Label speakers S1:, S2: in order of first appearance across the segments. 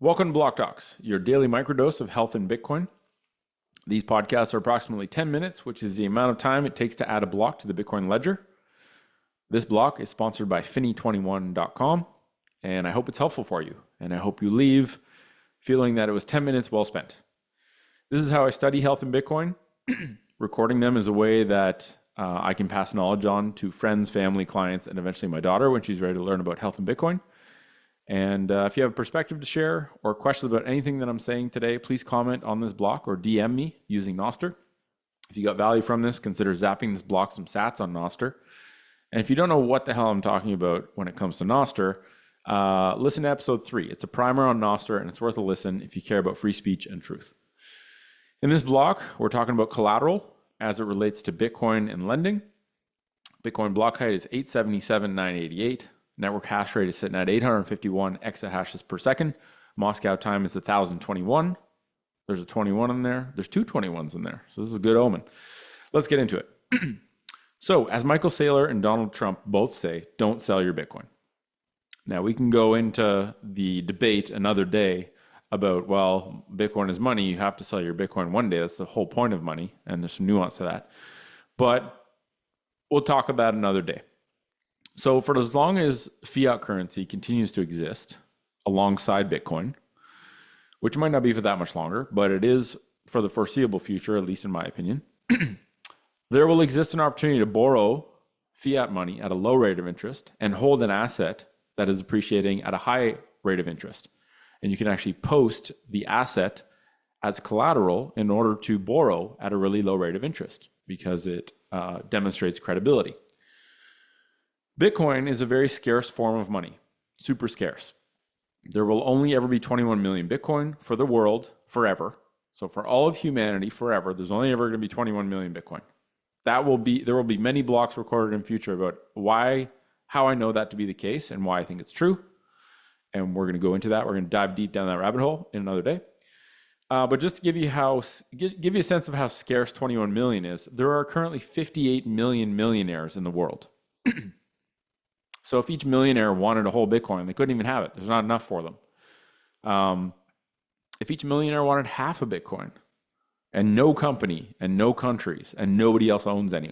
S1: Welcome to Block Talks, your daily microdose of health in Bitcoin. These podcasts are approximately 10 minutes, which is the amount of time it takes to add a block to the Bitcoin ledger. This block is sponsored by Finny21.com, and I hope it's helpful for you. And I hope you leave feeling that it was 10 minutes well spent. This is how I study health in Bitcoin. Recording them is a way that I can pass knowledge on to friends, family, clients, and eventually my daughter when she's ready to learn about health in Bitcoin. And if you have a perspective to share or questions about anything that I'm saying today, please comment on this block or DM me using NOSTR. If you got value from this, consider zapping this block some sats on NOSTR. And if you don't know what the hell I'm talking about when it comes to NOSTR, listen to episode 3. It's a primer on NOSTR, and it's worth a listen if you care about free speech and truth. In this block, we're talking about collateral as it relates to Bitcoin and lending. Bitcoin block height is 877,988. Network hash rate is sitting at 851 exahashes per second. Moscow time is 1021. There's a 21 in there. There's two 21s in there. So this is a good omen. Let's get into it. So as Michael Saylor and Donald Trump both say, don't sell your Bitcoin. Now we can go into the debate another day about, well, Bitcoin is money. You have to sell your Bitcoin one day. That's the whole point of money. And there's some nuance to that. But we'll talk about that another day. So for as long as fiat currency continues to exist alongside Bitcoin, which might not be for that much longer, but it is for the foreseeable future, at least in my opinion, there will exist an opportunity to borrow fiat money at a low rate of interest and hold an asset that is appreciating at a high rate of interest. And you can actually post the asset as collateral in order to borrow at a really low rate of interest because it demonstrates credibility. Bitcoin is a very scarce form of money, super scarce. There will only ever be 21 million Bitcoin for the world forever. So for all of humanity forever, there's only ever going to be 21 million Bitcoin. There will be many blocks recorded in future about how I know that to be the case and why I think it's true. And we're going to go into that. We're going to dive deep down that rabbit hole in another day. But just to give you a sense of how scarce 21 million is, there are currently 58 million millionaires in the world. So if each millionaire wanted a whole Bitcoin, they couldn't even have it. There's not enough for them. If each millionaire wanted half a Bitcoin, and no company and no countries and nobody else owns any,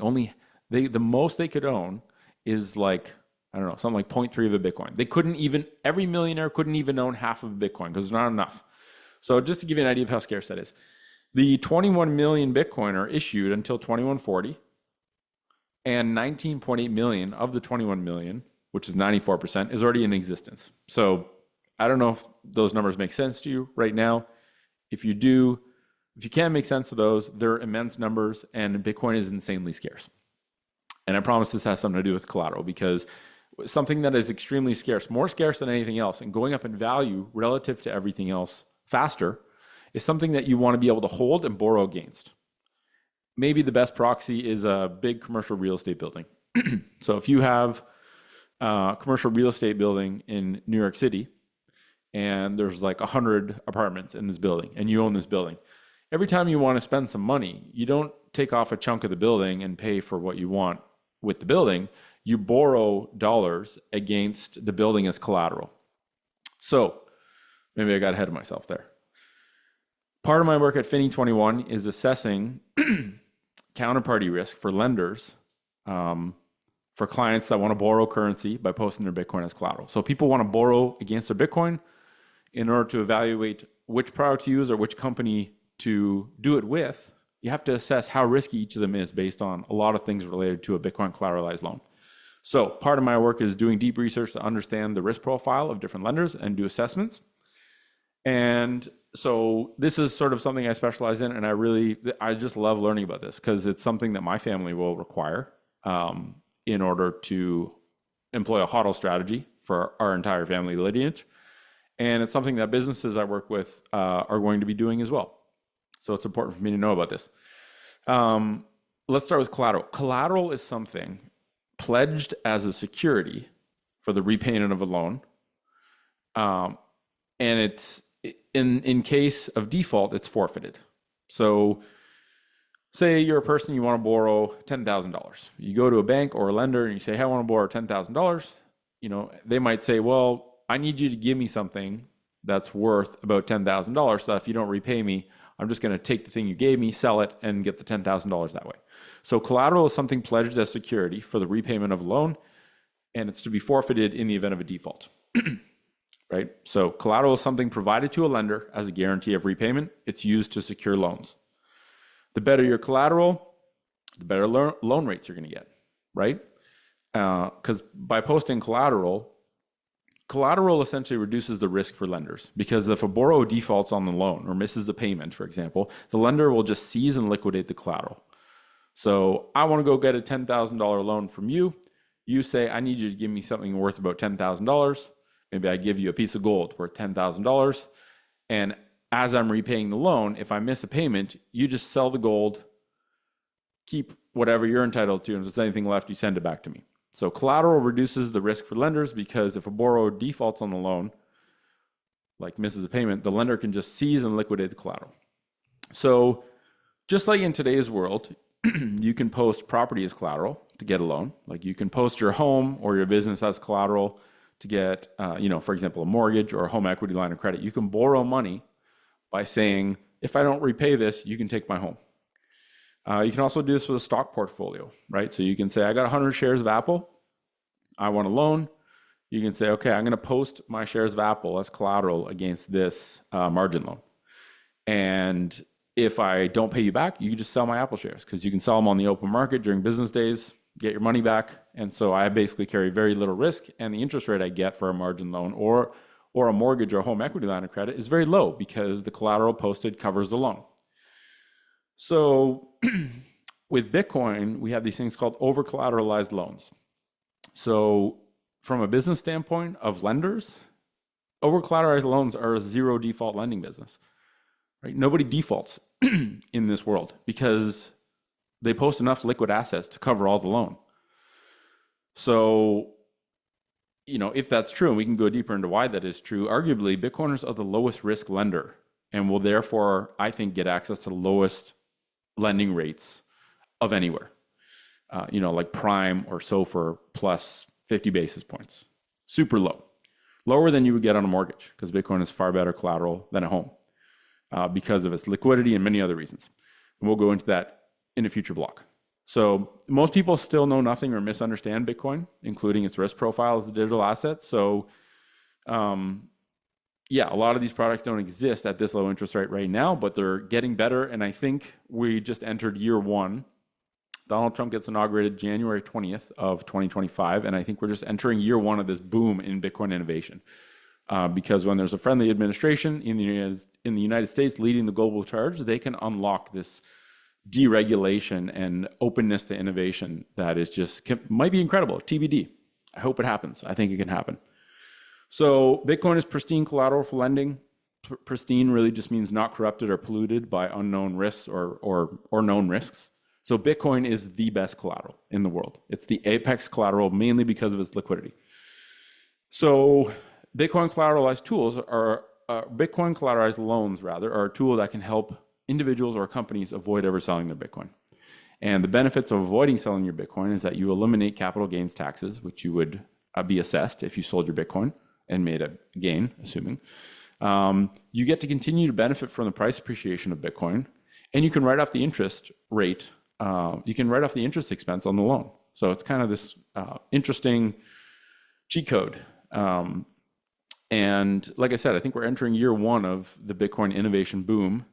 S1: the most they could own is like, I don't know, something like 0.3 of a Bitcoin. Every millionaire couldn't even own half of a Bitcoin because there's not enough. So just to give you an idea of how scarce that is, the 21 million Bitcoin are issued until 2140, and 19.8 million of the 21 million, which is 94%, is already in existence. So I don't know if those numbers make sense to you right now. If you do, if you can't make sense of those, they're immense numbers, and Bitcoin is insanely scarce. And I promise this has something to do with collateral, because something that is extremely scarce, more scarce than anything else, and going up in value relative to everything else faster, is something that you want to be able to hold and borrow against. Maybe the best proxy is a big commercial real estate building. So if you have a commercial real estate building in New York City, and there's like 100 apartments in this building, and you own this building, every time you want to spend some money, you don't take off a chunk of the building and pay for what you want with the building. You borrow dollars against the building as collateral. So maybe I got ahead of myself there. Part of my work at Finny21 is assessing counterparty risk for lenders, for clients that want to borrow currency by posting their Bitcoin as collateral. So people want to borrow against their Bitcoin in order to evaluate which product to use or which company to do it with. You have to assess how risky each of them is based on a lot of things related to a Bitcoin collateralized loan. So part of my work is doing deep research to understand the risk profile of different lenders and do assessments. And so this is sort of something I specialize in, and I just love learning about this because it's something that my family will require in order to employ a HODL strategy for our entire family lineage. And it's something that businesses I work with are going to be doing as well. So it's important for me to know about this. Let's start with collateral. Collateral is something pledged as a security for the repayment of a loan. And it's in case of default, it's forfeited. So say you're a person, you want to borrow $10,000. You go to a bank or a lender and you say, hey, I want to borrow $10,000. They might say, well, I need you to give me something that's worth about $10,000. So if you don't repay me, I'm just going to take the thing you gave me, sell it, and get the $10,000 that way. So collateral is something pledged as security for the repayment of a loan, and it's to be forfeited in the event of a default. Right? So collateral is something provided to a lender as a guarantee of repayment. It's used to secure loans. The better your collateral, the better loan rates you're going to get, right? Because by posting collateral essentially reduces the risk for lenders, because if a borrower defaults on the loan or misses the payment, for example, the lender will just seize and liquidate the collateral. So I want to go get a $10,000 loan from you. You say, I need you to give me something worth about $10,000. Maybe I give you a piece of gold worth $10,000. And as I'm repaying the loan, if I miss a payment, you just sell the gold, keep whatever you're entitled to, and if there's anything left, you send it back to me. So collateral reduces the risk for lenders, because if a borrower defaults on the loan, like misses a payment, the lender can just seize and liquidate the collateral. So just like in today's world, you can post property as collateral to get a loan. Like you can post your home or your business as collateral to get, for example, a mortgage or a home equity line of credit. You can borrow money by saying, if I don't repay this, you can take my home. You can also do this with a stock portfolio, right? So you can say, I got 100 shares of Apple. I want a loan. You can say, okay, I'm going to post my shares of Apple as collateral against this margin loan. And if I don't pay you back, you can just sell my Apple shares, because you can sell them on the open market during business days, get your money back. And so I basically carry very little risk, and the interest rate I get for a margin loan or a mortgage or a home equity line of credit is very low, because the collateral posted covers the loan. So with Bitcoin, we have these things called over-collateralized loans. So from a business standpoint of lenders, over-collateralized loans are a zero default lending business, right? Nobody defaults in this world, because they post enough liquid assets to cover all the loan. So, if that's true, and we can go deeper into why that is true, arguably Bitcoiners are the lowest risk lender, and will therefore, I think, get access to the lowest lending rates of anywhere. Like Prime or SOFR plus 50 basis points. Super low. Lower than you would get on a mortgage, because Bitcoin is far better collateral than a home, because of its liquidity and many other reasons. And we'll go into that in a future block. So most people still know nothing or misunderstand Bitcoin, including its risk profile as a digital asset. So a lot of these products don't exist at this low interest rate right now, but they're getting better. And I think we just entered year one. Donald Trump gets inaugurated January 20th of 2025. And I think we're just entering year one of this boom in Bitcoin innovation. Because when there's a friendly administration in the United States leading the global charge, they can unlock this deregulation and openness to innovation that is might be incredible. TBD. I hope it happens. I think it can happen. So Bitcoin is pristine collateral for lending. Pristine really just means not corrupted or polluted by unknown risks or known risks. So Bitcoin is the best collateral in the world. It's the apex collateral, mainly because of its liquidity. So Bitcoin collateralized loans are a tool that can help individuals or companies avoid ever selling their Bitcoin. And the benefits of avoiding selling your Bitcoin is that you eliminate capital gains taxes, which you would be assessed if you sold your Bitcoin and made a gain, assuming. You get to continue to benefit from the price appreciation of Bitcoin, and you can write off the interest rate. You can write off the interest expense on the loan. So it's kind of this interesting cheat code. And like I said, I think we're entering year one of the Bitcoin innovation boom,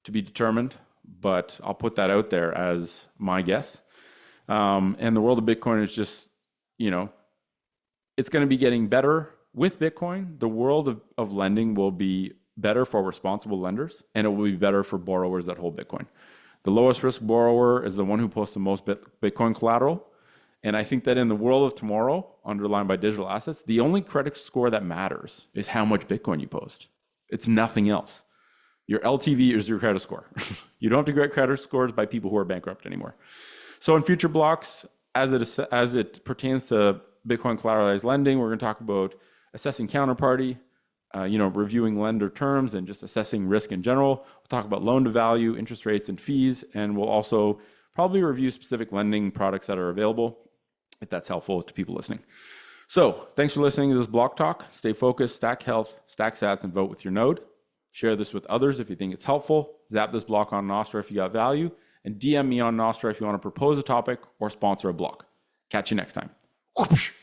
S1: to be determined, but I'll put that out there as my guess. And the world of Bitcoin is just, it's going to be getting better with Bitcoin. The world of lending will be better for responsible lenders, and it will be better for borrowers that hold Bitcoin. The lowest risk borrower is the one who posts the most Bitcoin collateral. And I think that in the world of tomorrow, underlined by digital assets, the only credit score that matters is how much Bitcoin you post. It's nothing else. Your LTV is your credit score. You don't have to get credit scores by people who are bankrupt anymore. So in future blocks, as it pertains to Bitcoin collateralized lending, we're going to talk about assessing counterparty, reviewing lender terms, and just assessing risk in general. We'll talk about loan to value, interest rates, and fees, and we'll also probably review specific lending products that are available, if that's helpful to people listening. So thanks for listening to this block talk. Stay focused, stack health, stack sats, and vote with your node. Share this with others if you think it's helpful. Zap this block on NOSTR if you got value. And DM me on NOSTR if you want to propose a topic or sponsor a block. Catch you next time. Whoosh.